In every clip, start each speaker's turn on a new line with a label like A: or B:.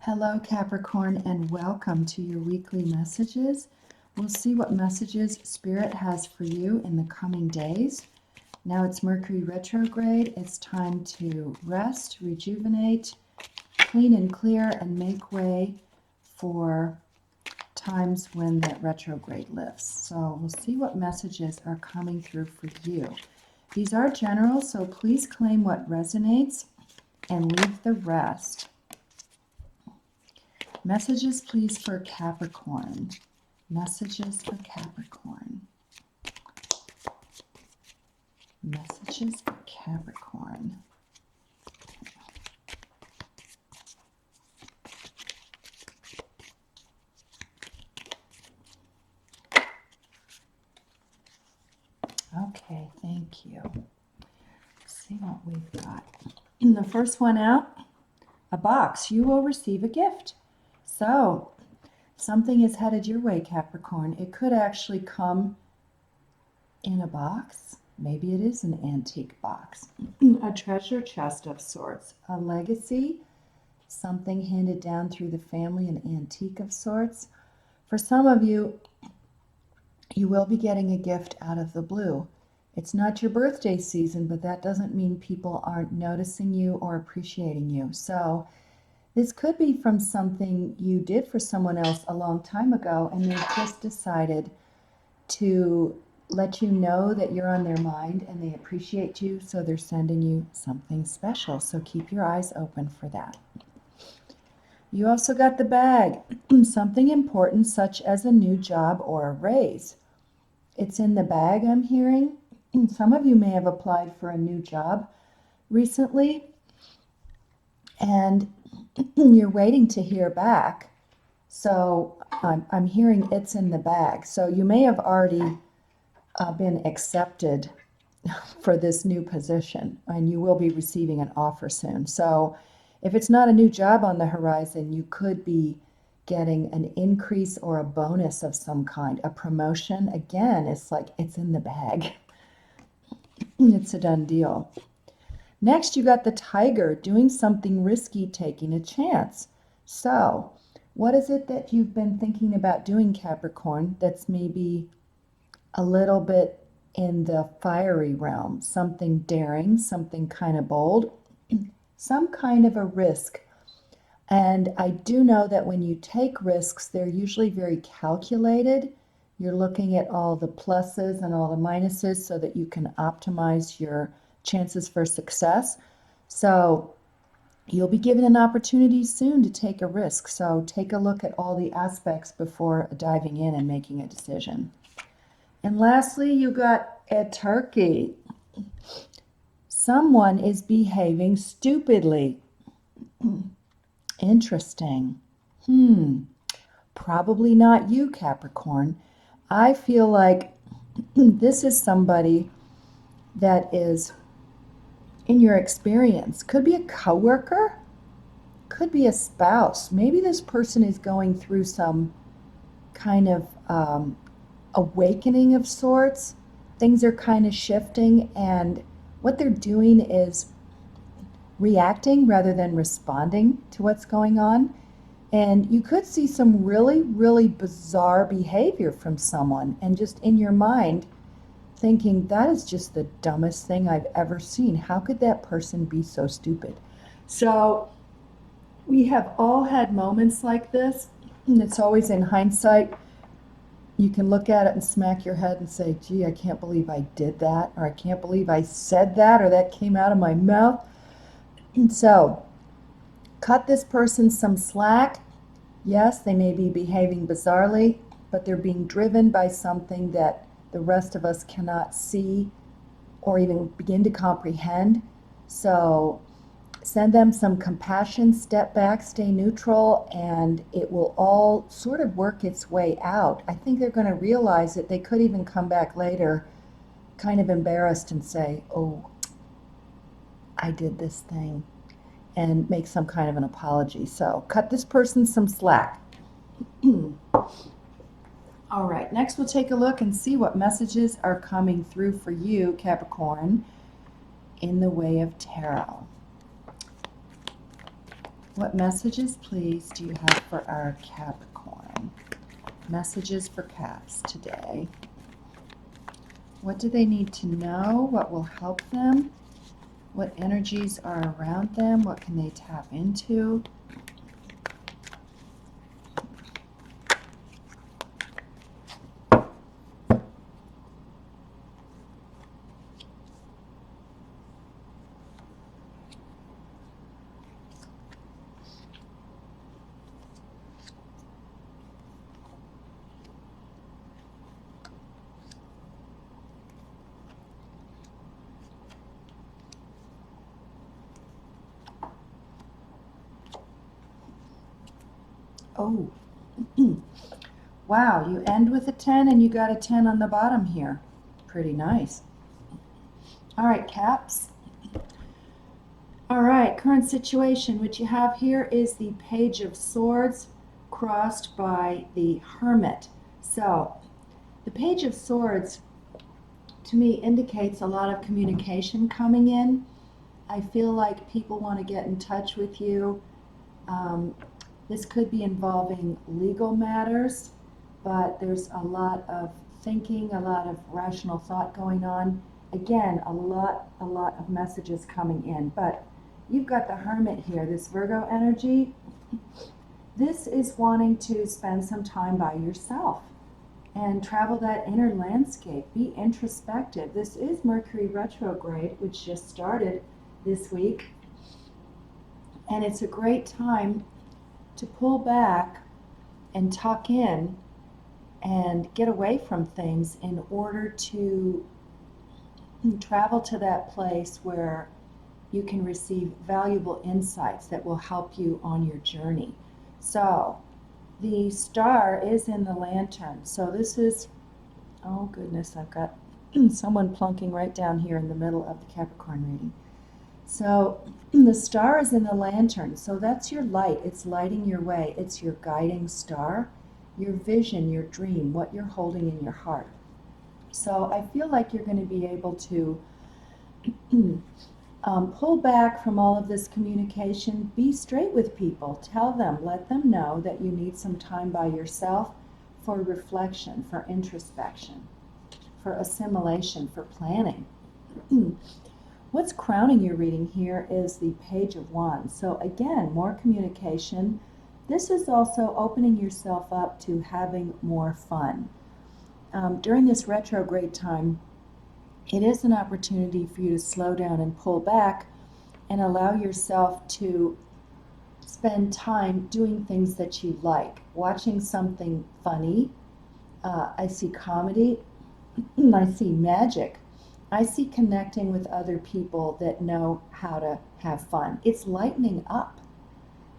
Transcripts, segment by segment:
A: Hello, Capricorn, and welcome to your weekly messages. We'll see what messages Spirit has for you in the coming days. Now it's Mercury retrograde. It's time to rest, rejuvenate, clean and clear, and make way for times when that retrograde lifts. So we'll see what messages are coming through for you. These are general, so please claim what resonates and leave the rest. Messages, please, for Capricorn. Messages for Capricorn. Messages for Capricorn. Okay, thank you. Let's see what we've got. The first one out, a box. You will receive a gift. So, something is headed your way, Capricorn. It could actually come in a box. Maybe it is an antique box. A treasure chest of sorts. A legacy. Something handed down through the family, an antique of sorts. For some of you, you will be getting a gift out of the blue. It's not your birthday season, but that doesn't mean people aren't noticing you or appreciating you. So, this could be from something you did for someone else a long time ago, and they just decided to let you know that you're on their mind and they appreciate you, so they're sending you something special. So keep your eyes open for that. You also got the bag, something important such as a new job or a raise. It's in the bag, I'm hearing. Some of you may have applied for a new job recently, and you're waiting to hear back. So I'm hearing it's in the bag. So you may have already been accepted for this new position, and you will be receiving an offer soon. So if it's not a new job on the horizon, you could be getting an increase or a bonus of some kind, a promotion. Again, it's like it's in the bag. It's a done deal. Next, you got the tiger, doing something risky, taking a chance. So, what is it that you've been thinking about doing, Capricorn, that's maybe a little bit in the fiery realm? Something daring, something kind of bold, some kind of a risk. And I do know that when you take risks, they're usually very calculated. You're looking at all the pluses and all the minuses so that you can optimize your chances for success. So you'll be given an opportunity soon to take a risk. So take a look at all the aspects before diving in and making a decision. And lastly, you got a turkey. Someone is behaving stupidly. Interesting. Probably not you, Capricorn. I feel like this is somebody that is, in your experience, could be a coworker, could be a spouse. Maybe this person is going through some kind of awakening of sorts. Things are kind of shifting, and what they're doing is reacting rather than responding to what's going on. And you could see some really, really bizarre behavior from someone, and just in your mind thinking, that is just the dumbest thing I've ever seen. How could that person be so stupid? So we have all had moments like this, and it's always in hindsight. You can look at it and smack your head and say, gee, I can't believe I did that, or I can't believe I said that, or that came out of my mouth. And so cut this person some slack. Yes, they may be behaving bizarrely, but they're being driven by something that the rest of us cannot see or even begin to comprehend. So send them some compassion, step back, stay neutral, and it will all sort of work its way out. I think they're going to realize that they could even come back later kind of embarrassed and say, oh, I did this thing, and make some kind of an apology. So cut this person some slack. All right, next we'll take a look and see what messages are coming through for you, Capricorn, in the way of tarot. What messages, please, do you have for our Capricorn? Messages for Caps today. What do they need to know? What will help them? What energies are around them? What can they tap into? Oh, wow, you end with a 10 and you got a 10 on the bottom here. Pretty nice. All right, Caps. All right, current situation. What you have here is the Page of Swords crossed by the Hermit. So, the Page of Swords, to me, indicates a lot of communication coming in. I feel like people want to get in touch with you. This could be involving legal matters, but there's a lot of thinking, a lot of rational thought going on. Again, a lot of messages coming in. But you've got the Hermit here, this Virgo energy. This is wanting to spend some time by yourself and travel that inner landscape. Be introspective. This is Mercury retrograde, which just started this week. And it's a great time to pull back and tuck in and get away from things in order to travel to that place where you can receive valuable insights that will help you on your journey. So the star is in the lantern. So this is, oh goodness, I've got someone plunking right down here in the middle of the Capricorn reading. So the star is in the lantern. So that's your light. It's lighting your way. It's your guiding star, your vision, your dream, what you're holding in your heart. So I feel like you're going to be able to pull back from all of this communication. Be straight with people. Tell them, let them know that you need some time by yourself for reflection, for introspection, for assimilation, for planning. What's crowning your reading here is the Page of Wands. So again, more communication. This is also opening yourself up to having more fun. During this retrograde time, it is an opportunity for you to slow down and pull back and allow yourself to spend time doing things that you like. Watching something funny. I see comedy. I see magic. I see connecting with other people that know how to have fun. It's lightening up.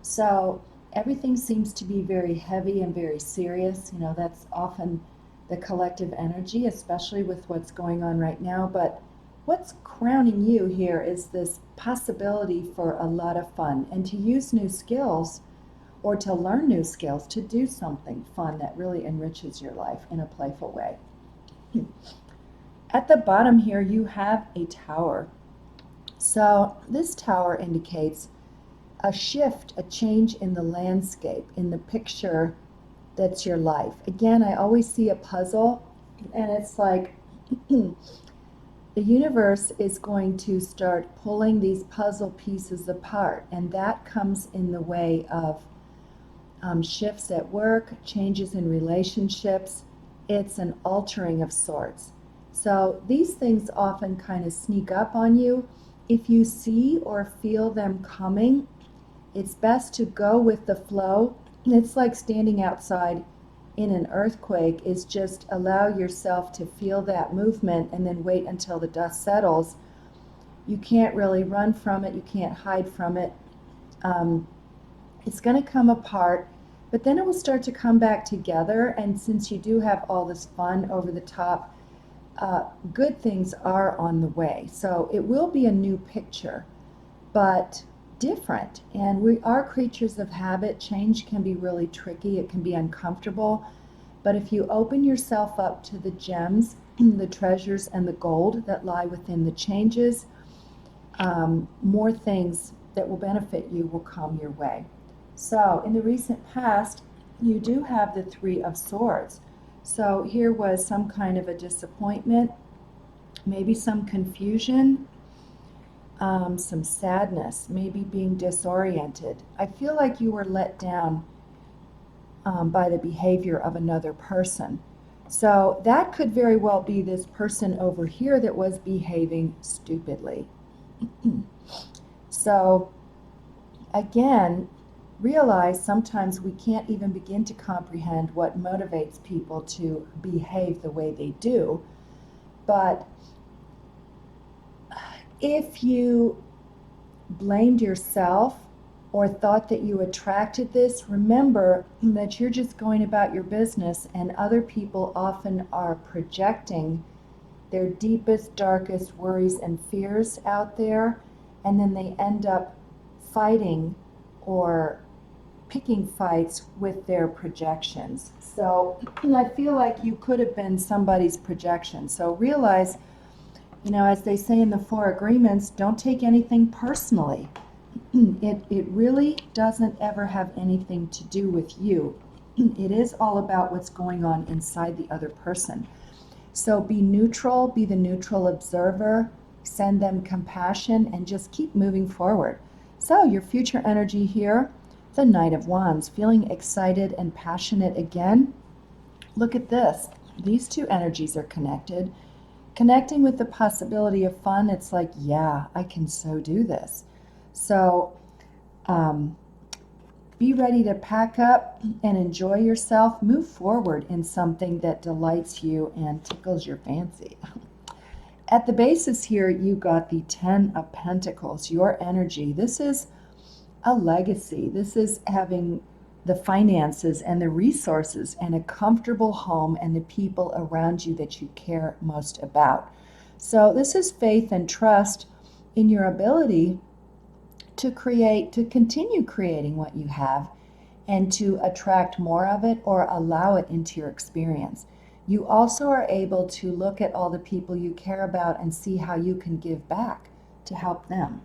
A: So everything seems to be very heavy and very serious. You know, that's often the collective energy, especially with what's going on right now. But what's crowning you here is this possibility for a lot of fun and to use new skills or to learn new skills, to do something fun that really enriches your life in a playful way. At the bottom here, you have a tower. So this tower indicates a shift, a change in the landscape, in the picture that's your life. Again, I always see a puzzle, and it's like the universe is going to start pulling these puzzle pieces apart, and that comes in the way of shifts at work, changes in relationships. It's an altering of sorts. So these things often kind of sneak up on you. If you see or feel them coming, it's best to go with the flow. It's like standing outside in an earthquake, is just allow yourself to feel that movement and then wait until the dust settles. You can't really run from it. You can't hide from it. It's going to come apart, but then it will start to come back together. And since you do have all this fun over the top, good things are on the way. So it will be a new picture, but different. And we are creatures of habit. Change can be really tricky. It can be uncomfortable. But if you open yourself up to the gems, the treasures, and the gold that lie within the changes, more things that will benefit you will come your way. So in the recent past, you do have the Three of Swords. So here was some kind of a disappointment, maybe some confusion, some sadness, maybe being disoriented. I feel like you were let down by the behavior of another person. So that could very well be this person over here that was behaving stupidly. So again, realize sometimes we can't even begin to comprehend what motivates people to behave the way they do. But if you blamed yourself or thought that you attracted this, remember that you're just going about your business, and other people often are projecting their deepest, darkest worries and fears out there, and then they end up fighting or picking fights with their projections. So I feel like you could have been somebody's projection. So realize, as they say in the Four Agreements, don't take anything personally. It really doesn't ever have anything to do with you. It is all about what's going on inside the other person. So be neutral, be the neutral observer, send them compassion, and just keep moving forward. So your future energy here, the Knight of Wands, feeling excited and passionate again. Look at this. These two energies are connected. Connecting with the possibility of fun, it's like, yeah, I can so do this. So be ready to pack up and enjoy yourself. Move forward in something that delights you and tickles your fancy. At the basis here, you got the Ten of Pentacles, your energy. This is a legacy. This is having the finances and the resources and a comfortable home and the people around you that you care most about. So this is faith and trust in your ability to create, to continue creating what you have, and to attract more of it or allow it into your experience. You also are able to look at all the people you care about and see how you can give back to help them.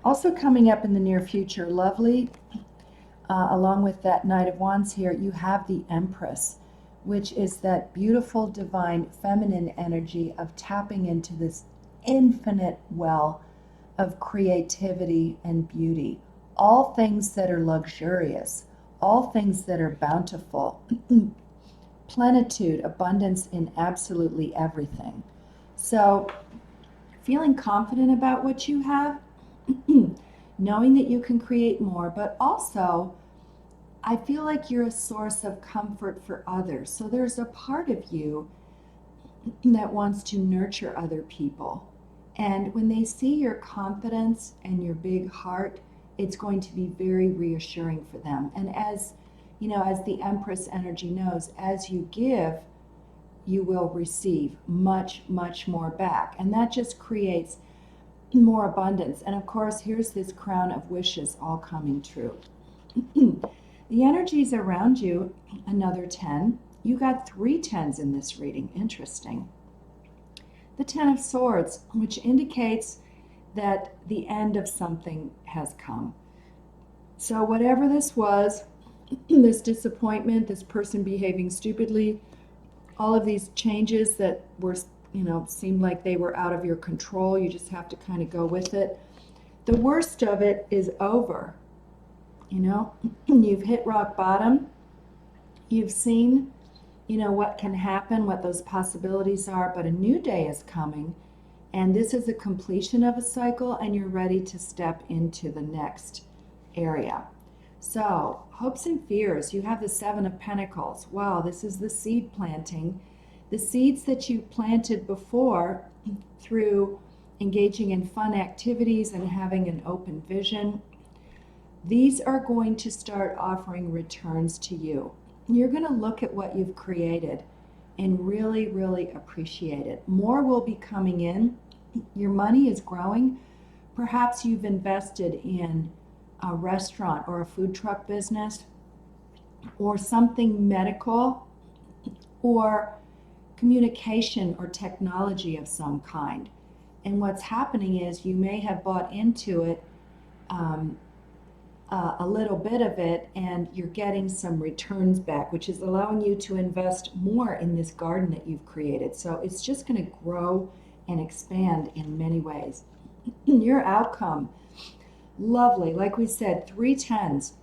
A: Also coming up in the near future, lovely, along with that Knight of Wands here, you have the Empress, which is that beautiful, divine, feminine energy of tapping into this infinite well of creativity and beauty. All things that are luxurious, all things that are bountiful, plenitude, abundance in absolutely everything. So, feeling confident about what you have, knowing that you can create more, but also I feel like you're a source of comfort for others. So there's a part of you that wants to nurture other people. And when they see your confidence and your big heart, it's going to be very reassuring for them. And as as the Empress energy knows, as you give, you will receive much, much more back. And that just creates more abundance. And of course, here's this crown of wishes all coming true. The energies around you, another 10. You got 3 10s in this reading. Interesting. The Ten of Swords, which indicates that the end of something has come. So whatever this was, this disappointment, this person behaving stupidly, all of these changes that were, seemed like they were out of your control, you just have to kind of go with it. The worst of it is over. You've hit rock bottom. You've seen, what can happen, what those possibilities are, but a new day is coming, and this is a completion of a cycle, and you're ready to step into the next area. So, hopes and fears, you have the Seven of Pentacles. Wow, this is the seed planting. The seeds that you planted before through engaging in fun activities and having an open vision, these are going to start offering returns to you. You're going to look at what you've created and really, really appreciate it. More will be coming in. Your money is growing. Perhaps you've invested in a restaurant or a food truck business or something medical or communication or technology of some kind. And what's happening is you may have bought into it a little bit of it, and you're getting some returns back, which is allowing you to invest more in this garden that you've created. So it's just going to grow and expand in many ways. Your outcome, lovely. Like we said, 3 tens.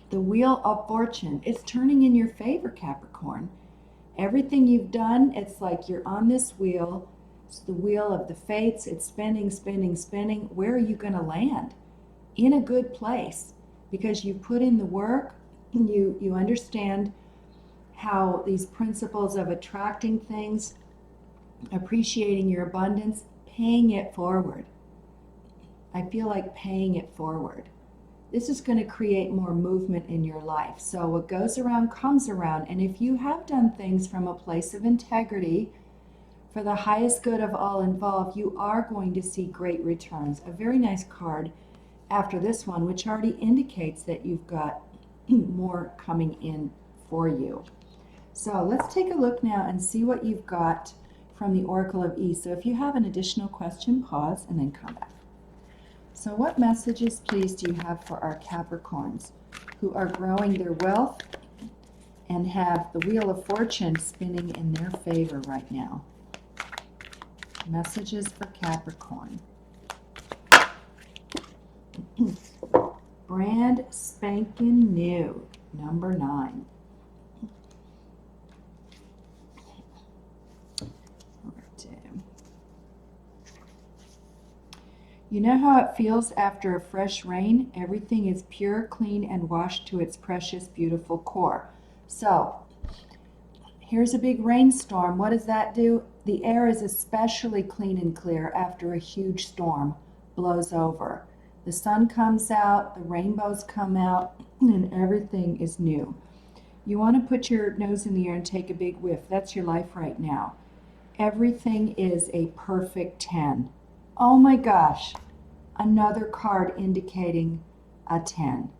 A: The wheel of fortune is turning in your favor, Capricorn. Everything you've done, it's like you're on this wheel. It's the wheel of the fates. It's spinning, spinning, spinning. Where are you going to land? In a good place, because you put in the work. You understand how these principles of attracting things, appreciating your abundance, paying it forward. I feel like paying it forward. This is going to create more movement in your life. So what goes around comes around. And if you have done things from a place of integrity for the highest good of all involved, you are going to see great returns. A very nice card after this one, which already indicates that you've got more coming in for you. So let's take a look now and see what you've got from the Oracle of Ease. So if you have an additional question, pause and then come back. So what messages, please, do you have for our Capricorns who are growing their wealth and have the Wheel of Fortune spinning in their favor right now? Messages for Capricorn. Brand spanking new, number 9. You know how it feels after a fresh rain? Everything is pure, clean, and washed to its precious, beautiful core. So, here's a big rainstorm. What does that do? The air is especially clean and clear after a huge storm blows over. The sun comes out, the rainbows come out, and everything is new. You want to put your nose in the air and take a big whiff. That's your life right now. Everything is a perfect 10. Oh my gosh, another card indicating a 10.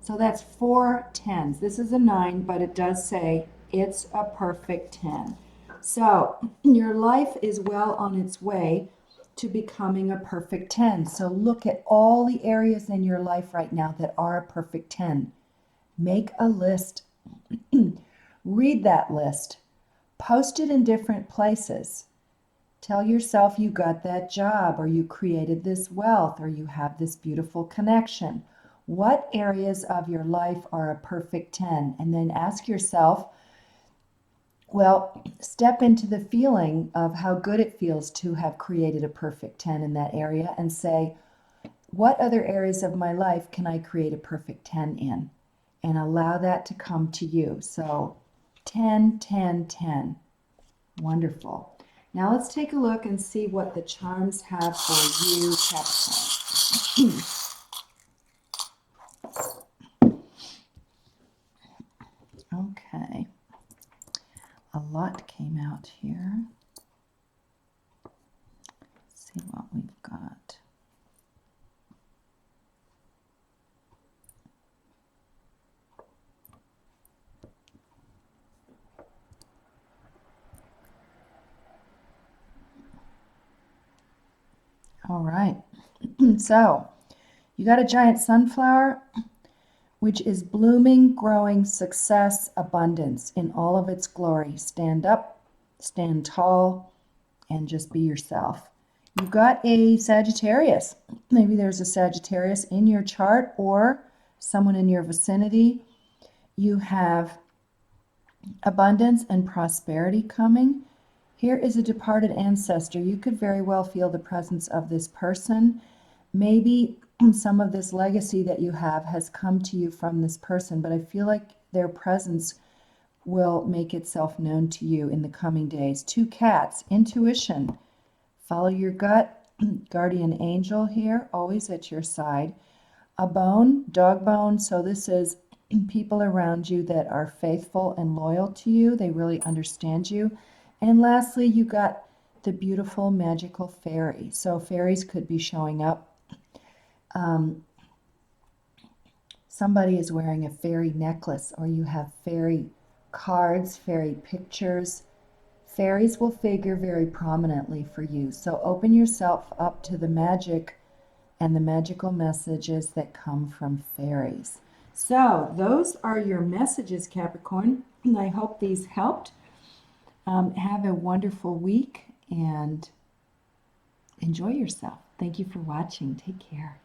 A: So that's 4 10s. This is a 9, but it does say it's a perfect 10. So your life is well on its way to becoming a perfect 10. So look at all the areas in your life right now that are a perfect 10. Make a list. Read that list. Post it in different places. Tell yourself you got that job, or you created this wealth, or you have this beautiful connection. What areas of your life are a perfect 10? And then ask yourself, well, step into the feeling of how good it feels to have created a perfect 10 in that area and say, what other areas of my life can I create a perfect 10 in? And allow that to come to you. So 10, 10, 10. Wonderful. Now let's take a look and see what the charms have for you, Capricorn. Okay. A lot came out here. Let's see what we've got. All right, so you got a giant sunflower, which is blooming, growing, success, abundance in all of its glory. Stand up, stand tall, and just be yourself. You've got a Sagittarius. Maybe there's a Sagittarius in your chart or someone in your vicinity. You have abundance and prosperity coming. Here is a departed ancestor. You could very well feel the presence of this person. Maybe some of this legacy that you have has come to you from this person, but I feel like their presence will make itself known to you in the coming days. 2 cats, intuition. Follow your gut. Guardian angel here, always at your side. A bone, dog bone. So this is people around you that are faithful and loyal to you. They really understand you. And lastly, you got the beautiful magical fairy. So fairies could be showing up. Somebody is wearing a fairy necklace, or you have fairy cards, fairy pictures. Fairies will figure very prominently for you. So open yourself up to the magic and the magical messages that come from fairies. So those are your messages, Capricorn, and I hope these helped. Have a wonderful week and enjoy yourself. Thank you for watching. Take care.